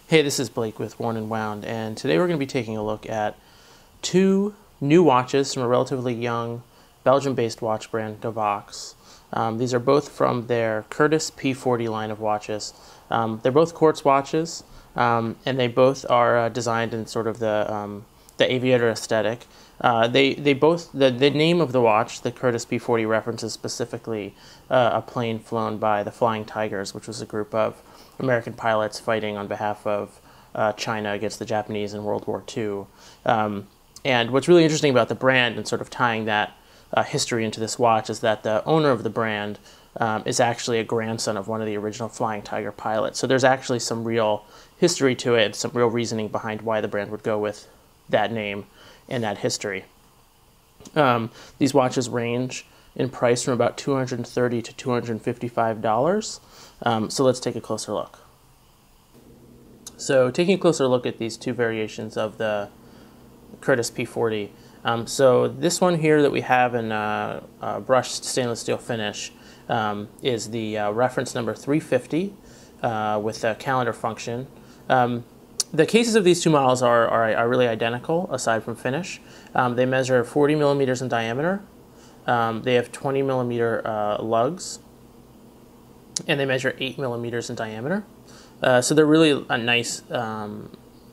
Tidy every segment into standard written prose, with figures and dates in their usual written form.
Hey, this is Blake with Worn and Wound, and today we're going to be taking a look at two new watches from a relatively young Belgium-based watch brand, Gavox. These are both from their Curtis P40 line of watches. They're both quartz watches, and they both are designed in sort of the aviator aesthetic. The name of the watch, the Curtis P40, references specifically a plane flown by the Flying Tigers, which was a group of American pilots fighting on behalf of China against the Japanese in World War II. And what's really interesting about the brand and sort of tying that history into this watch is that the owner of the brand is actually a grandson of one of the original Flying Tiger pilots. So there's actually some real history to it, some real reasoning behind why the brand would go with that name and that history. These watches range in price from about $230 to $255. So let's take a closer look. So taking a closer look at these two variations of the Curtis P40. So this one here that we have in brushed stainless steel finish is the reference number 350 with a calendar function. The cases of these two models are really identical aside from finish. They measure 40 millimeters in diameter. They have 20 millimeter lugs, and they measure 8 millimeters in diameter. So they're really a nice,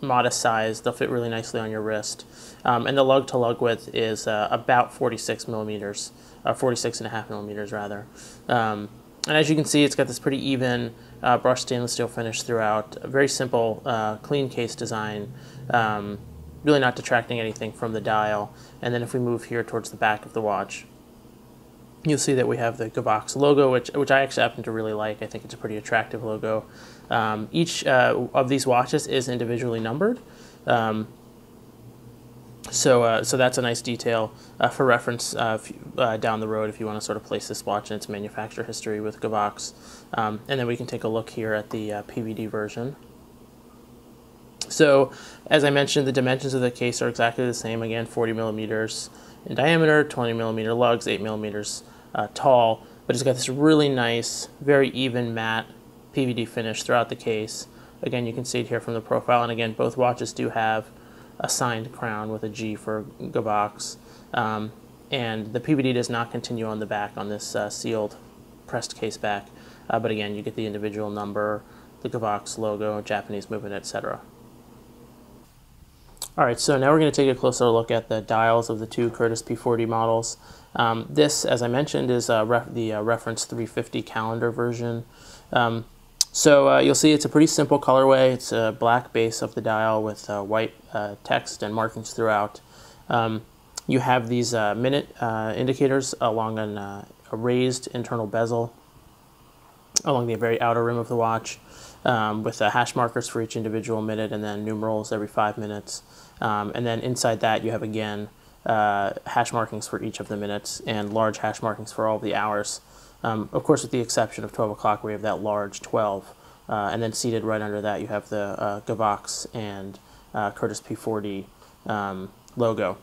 modest size. They'll fit really nicely on your wrist. And the lug to lug width is about 46 millimeters, 46.5 millimeters rather. And as you can see, it's got this pretty even brushed stainless steel finish throughout. A very simple, clean case design. Really not detracting anything from the dial. And then if we move here towards the back of the watch, you'll see that we have the Gavox logo, which I actually happen to really like. I think it's a pretty attractive logo. Each of these watches is individually numbered. So that's a nice detail for reference down the road if you want to sort of place this watch in its manufacturer history with Gavox. And then we can take a look here at the PVD version. So as I mentioned, the dimensions of the case are exactly the same. Again, 40 millimeters in diameter, 20 millimeter lugs, 8 millimeters tall, but it's got this really nice, very even matte PVD finish throughout the case. Again, you can see it here from the profile, and again, both watches do have a signed crown with a G for Gavox, and the PVD does not continue on the back on this sealed pressed case back, but again, you get the individual number, the Gavox logo, Japanese movement, etc. Alright, so now we're going to take a closer look at the dials of the two Curtis P40 models. This, as I mentioned, is the reference 350 calendar version. So you'll see it's a pretty simple colorway. It's a black base of the dial with white text and markings throughout. You have these minute indicators along a raised internal bezel along the very outer rim of the watch, with hash markers for each individual minute and then numerals every 5 minutes. And then inside that you have again hash markings for each of the minutes and large hash markings for all of the hours. Of course, with the exception of 12 o'clock where you have that large 12. And then seated right under that you have the Gavox and Curtis P40 logo.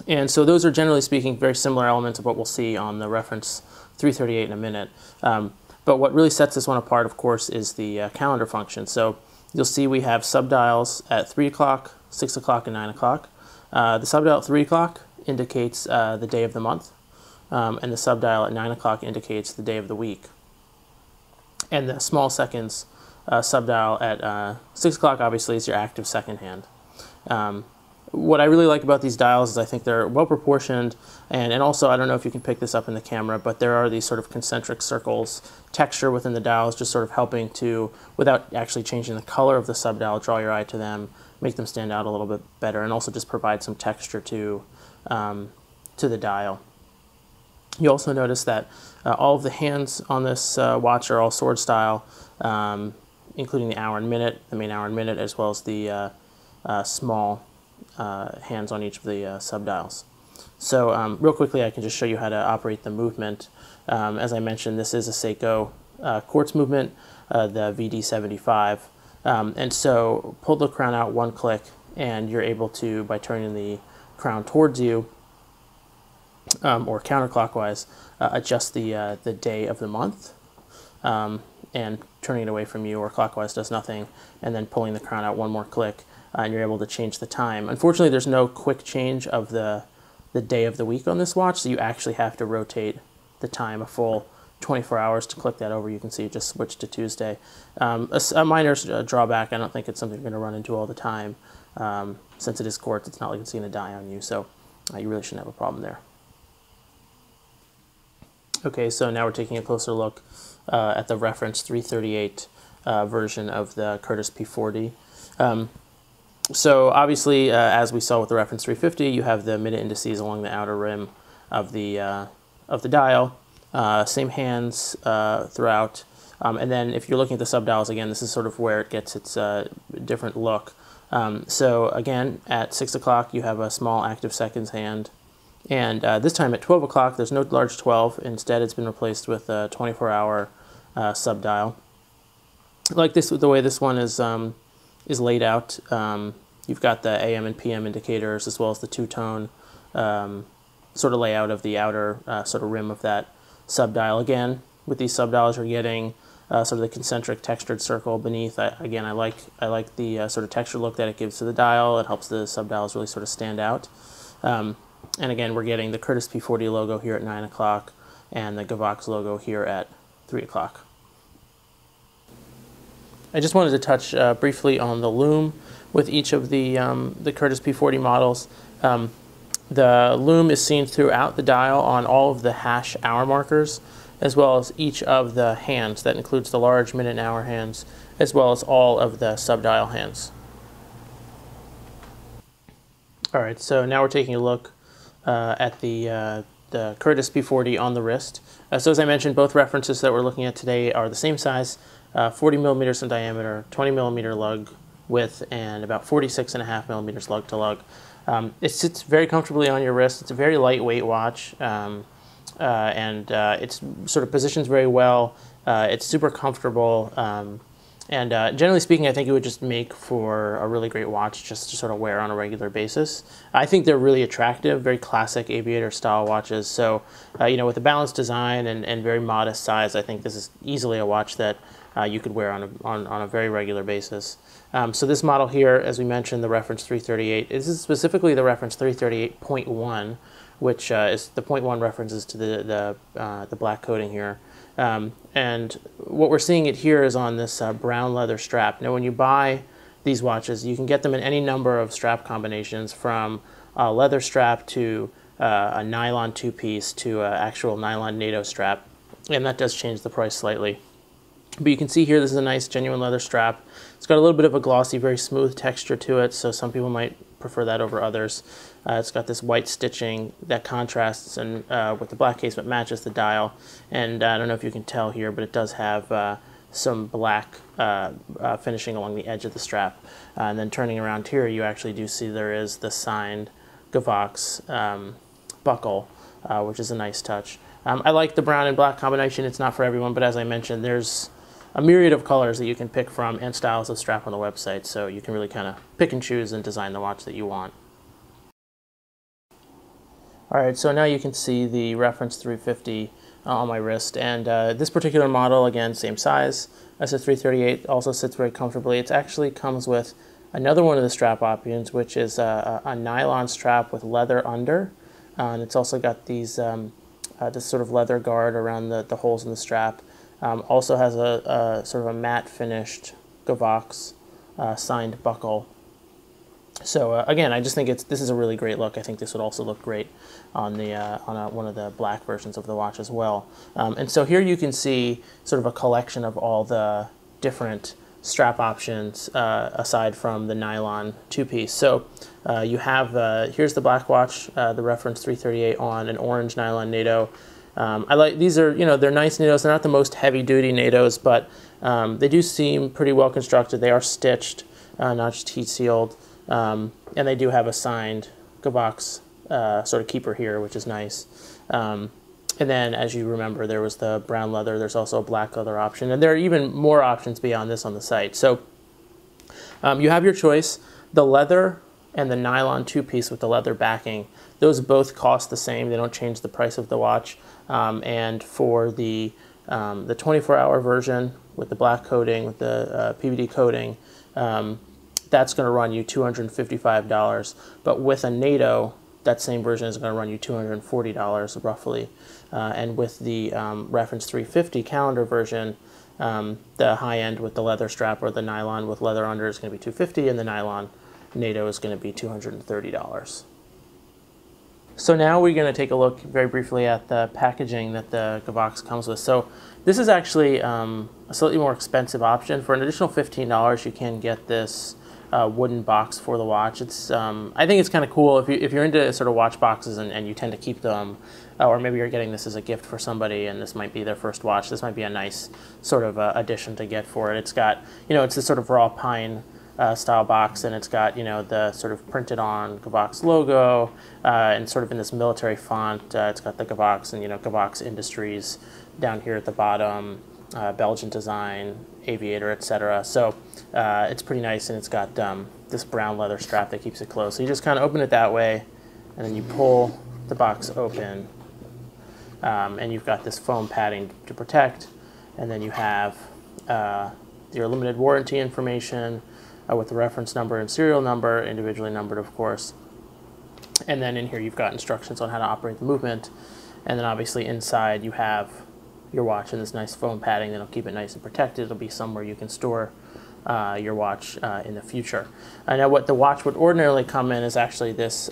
And so those are, generally speaking, very similar elements of what we'll see on the reference 338 in a minute. But what really sets this one apart, of course, is the calendar function. So you'll see we have subdials at 3 o'clock, 6 o'clock, and 9 o'clock. The subdial at 3 o'clock indicates the day of the month, and the subdial at 9 o'clock indicates the day of the week. And the small seconds subdial at 6 o'clock, obviously, is your active second hand. What I really like about these dials is I think they're well proportioned, and also, I don't know if you can pick this up in the camera, but there are these sort of concentric circles, texture within the dials, just sort of helping to, without actually changing the color of the subdial, draw your eye to them, make them stand out a little bit better, and also just provide some texture to the dial. You also notice that all of the hands on this watch are all sword style, including the hour and minute, the main hour and minute, as well as the small hands on each of the subdials. So real quickly, I can just show you how to operate the movement. As I mentioned, this is a Seiko quartz movement, the VD75. And so pull the crown out one click, and you're able to, by turning the crown towards you, or counterclockwise, adjust the day of the month. and turning it away from you, or clockwise does nothing, and then pulling the crown out one more click, and you're able to change the time. Unfortunately, there's no quick change of the day of the week on this watch, so you actually have to rotate the time a full 24 hours to click that over. You can see it just switched to Tuesday. A minor drawback, I don't think it's something you're going to run into all the time. Since it is quartz, it's not like it's going to die on you, so you really shouldn't have a problem there. Okay, so now we're taking a closer look at the reference 338 version of the Curtis P40. So obviously, as we saw with the reference 350, you have the minute indices along the outer rim of the dial. Same hands throughout. And then if you're looking at the subdials, again, this is sort of where it gets its different look. So again, at 6 o'clock, you have a small active seconds hand. And this time at 12 o'clock, there's no large 12. Instead, it's been replaced with a 24-hour subdial. I like this, the way this one is laid out. You've got the AM and PM indicators, as well as the two-tone sort of layout of the outer sort of rim of that subdial. Again, with these subdials, you're getting sort of the concentric textured circle beneath. Again, I like the sort of texture look that it gives to the dial. It helps the subdials really sort of stand out. And again, we're getting the Curtis P40 logo here at 9 o'clock and the Gavox logo here at 3 o'clock. I just wanted to touch briefly on the loom with each of the Curtis P40 models. The loom is seen throughout the dial on all of the hash hour markers, as well as each of the hands. That includes the large minute and hour hands, as well as all of the subdial hands. All right, so now we're taking a look at the Curtis P40 on the wrist. So as I mentioned, both references that we're looking at today are the same size, 40 millimeters in diameter, 20 millimeter lug width, and about 46.5 millimeters lug to lug. It sits very comfortably on your wrist. It's a very lightweight watch, and it's sort of positions very well. It's super comfortable, and generally speaking, I think it would just make for a really great watch just to sort of wear on a regular basis. I think they're really attractive, very classic aviator style watches. So, you know, with a balanced design and very modest size, I think this is easily a watch that you could wear on a very regular basis. So this model here, as we mentioned, the reference 338, this is specifically the reference 338.1, which is the 0.1 references to the black coating here. And what we're seeing it here is on this brown leather strap. Now, when you buy these watches, you can get them in any number of strap combinations, from a leather strap to a nylon two-piece to an actual nylon NATO strap, and that does change the price slightly. But you can see here, this is a nice genuine leather strap. It's got a little bit of a glossy, very smooth texture to it, so some people might prefer that over others. It's got this white stitching that contrasts and with the black case, but matches the dial. And I don't know if you can tell here, but it does have some black finishing along the edge of the strap. And then turning around here, you actually do see there is the signed Gavox buckle, which is a nice touch. I like the brown and black combination. It's not for everyone, but as I mentioned, there's a myriad of colors that you can pick from and styles of strap on the website, so you can really kind of pick and choose and design the watch that you want. All right, so now you can see the reference 350 on my wrist, and this particular model, again, same size as the 338, also sits very comfortably. It actually comes with another one of the strap options, which is a nylon strap with leather under, and it's also got these this sort of leather guard around the holes in the strap. Also has a sort of a matte finished Gavox signed buckle. So again, I just think this is a really great look. I think this would also look great on one of the black versions of the watch as well. And so here you can see sort of a collection of all the different strap options aside from the nylon two-piece. So you have here's the black watch, the reference 338 on an orange nylon NATO. I like these are, you know, they're nice NATOs. They're not the most heavy-duty NATOs, but they do seem pretty well constructed. They are stitched, not just heat-sealed, and they do have a signed Gavox sort of keeper here, which is nice. And then, as you remember, there was the brown leather. There's also a black leather option, and there are even more options beyond this on the site. So you have your choice. The leather and the nylon two-piece with the leather backing, those both cost the same. They don't change the price of the watch. And for the The 24-hour version with the black coating, with the PVD coating, that's going to run you $255. But with a NATO, that same version is going to run you $240 roughly. And with the reference 350 calendar version, the high end with the leather strap or the nylon with leather under is going to be $250, and the nylon NATO is going to be $230. So now we're going to take a look very briefly at the packaging that the Gavox comes with. So this is actually a slightly more expensive option. For an additional $15, you can get this wooden box for the watch. It's I think it's kind of cool if you're into sort of watch boxes and you tend to keep them, or maybe you're getting this as a gift for somebody and this might be their first watch. This might be a nice sort of addition to get for it. It's got, it's this sort of raw pine style box, and it's got, the sort of printed on Gavox logo, and sort of in this military font. It's got the Gavox and, Gavox Industries down here at the bottom, Belgian design, aviator, etc. So it's pretty nice, and it's got this brown leather strap that keeps it closed. So you just kind of open it that way, and then you pull the box open, and you've got this foam padding to protect, and then you have your limited warranty information, with the reference number and serial number, individually numbered, of course. And then in here you've got instructions on how to operate the movement. And then obviously inside you have your watch and this nice foam padding that'll keep it nice and protected. It'll be somewhere you can store your watch in the future. Now what the watch would ordinarily come in is actually this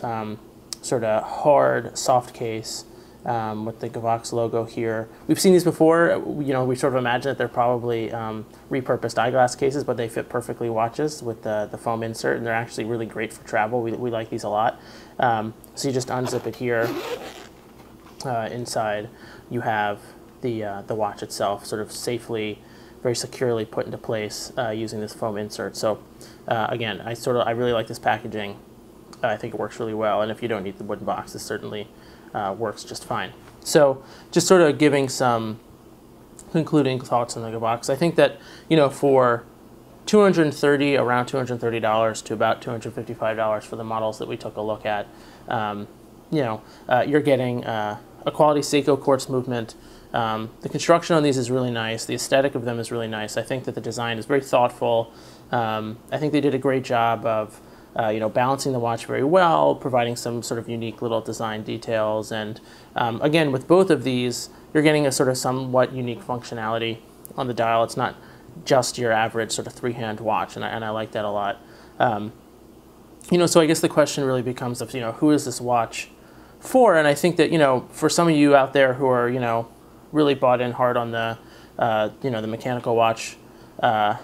sort of hard, soft case with the Gavox logo here. We've seen these before. We sort of imagine that they're probably repurposed eyeglass cases, but they fit perfectly watches with the foam insert, and they're actually really great for travel. We like these a lot. So you just unzip it here. Inside, you have the watch itself, sort of safely, very securely put into place using this foam insert. So again, I really like this packaging. I think it works really well, and if you don't need the wooden box, this certainly works just fine. So just sort of giving some concluding thoughts on the Gavox. I think that, for around $230 to about $255 for the models that we took a look at, you're getting a quality Seiko quartz movement. The construction on these is really nice. The aesthetic of them is really nice. I think that the design is very thoughtful. I think they did a great job of balancing the watch very well, providing some sort of unique little design details. And again, with both of these, you're getting a sort of somewhat unique functionality on the dial. It's not just your average sort of three-hand watch, and I like that a lot. So I guess the question really becomes of, who is this watch for? And I think that, for some of you out there who are, really bought in hard on the, the mechanical watch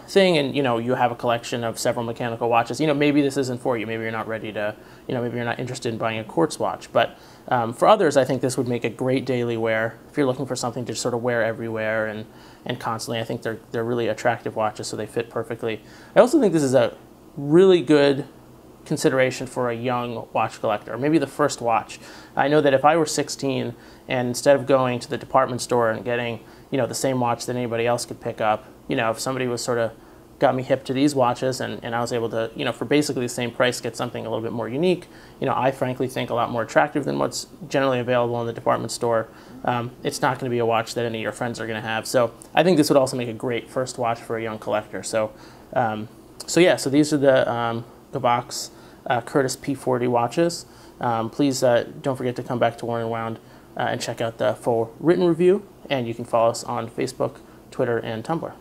thing, and you have a collection of several mechanical watches, maybe this isn't for you. Maybe you're not ready to, maybe you're not interested in buying a quartz watch. But for others, I think this would make a great daily wear if you're looking for something to sort of wear everywhere and constantly. I think they're really attractive watches, so they fit perfectly. I also think this is a really good consideration for a young watch collector, maybe the first watch. I know that if I were 16 and instead of going to the department store and getting the same watch that anybody else could pick up, if somebody was sort of got me hip to these watches and I was able to, for basically the same price, get something a little bit more unique, I frankly think a lot more attractive than what's generally available in the department store. It's not going to be a watch that any of your friends are going to have. So I think this would also make a great first watch for a young collector. So so these are the Gavox Curtis P40 watches. Please don't forget to come back to Worn and Wound and check out the full written review, and you can follow us on Facebook, Twitter, and Tumblr.